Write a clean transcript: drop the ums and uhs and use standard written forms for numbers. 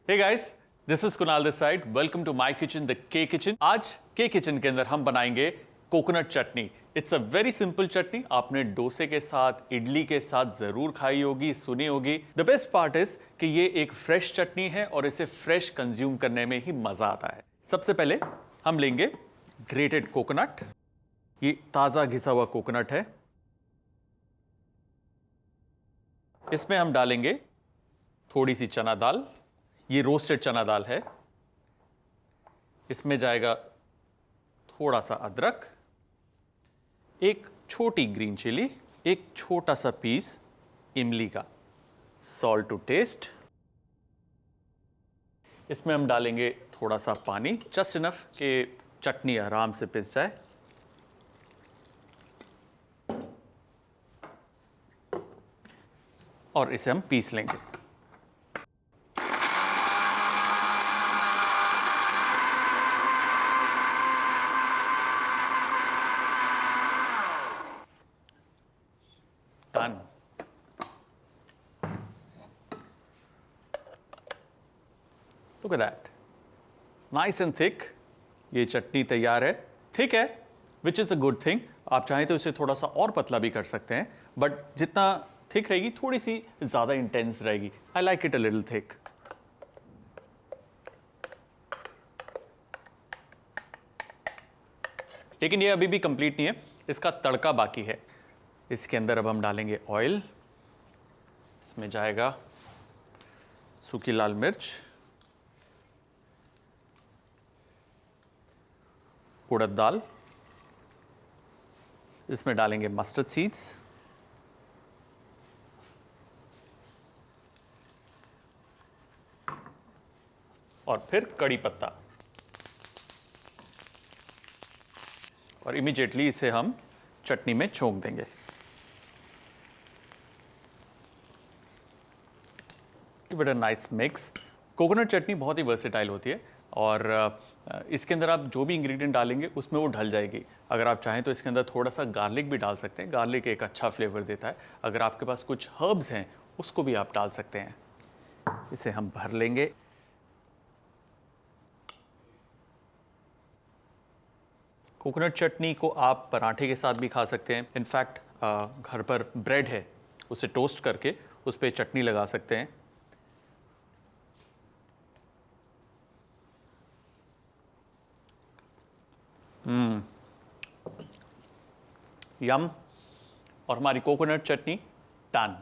Hey guys, this is Kunal this side. Welcome to my kitchen, the K kitchen. आज के kitchen के अंदर हम बनाएंगे coconut chutney. It's a very simple chutney. आपने डोसे के साथ, इडली के साथ जरूर खाई होगी, सुनी होगी। द बेस्ट पार्ट इज कि ये एक फ्रेश चटनी है और इसे फ्रेश कंज्यूम करने में ही मजा आता है। सबसे पहले हम लेंगे ग्रेटेड कोकोनट। ये ताजा घिसा हुआ कोकोनट है। इसमें हम डालेंगे थोड़ी सी चना दाल। ये रोस्टेड चना दाल है। इसमें जाएगा थोड़ा सा अदरक, एक छोटी ग्रीन चिली, एक छोटा सा पीस इमली का, सॉल्ट टू टेस्ट। इसमें हम डालेंगे थोड़ा सा पानी, जस्ट इनफ कि चटनी आराम से पिस जाए। और इसे हम पीस लेंगे। Done. Look at that. Nice and thick. ये चटनी तैयार है। थिक है, which is a good thing. आप चाहें तो इसे थोड़ा सा और पतला भी कर सकते हैं, बट जितना थिक रहेगी थोड़ी सी ज्यादा इंटेंस रहेगी। I like it a little thick. लेकिन ये अभी भी कंप्लीट नहीं है, इसका तड़का बाकी है। इसके अंदर अब हम डालेंगे ऑयल। इसमें जाएगा सूखी लाल मिर्च, उड़द दाल। इसमें डालेंगे मस्टर्ड सीड्स, और फिर कड़ी पत्ता। और इमीडिएटली इसे हम चटनी में छोंक देंगे। Give it a nice mix. Coconut chutney बहुत ही वर्सेटाइल होती है और इसके अंदर आप जो भी इंग्रेडिएंट डालेंगे उसमें वो ढल जाएगी। अगर आप चाहें तो इसके अंदर थोड़ा सा गार्लिक भी डाल सकते हैं। गार्लिक एक अच्छा फ्लेवर देता है। अगर आपके पास कुछ हर्ब्स हैं उसको भी आप डाल सकते हैं। इसे हम भर लेंगे। कोकोनट चटनी को आप पराठे के साथ भी खा सकते हैं। इनफैक्ट घर पर ब्रेड है, उसे टोस्ट करके उस पर चटनी लगा सकते हैं। यम। और हमारी कोकोनट चटनी डन।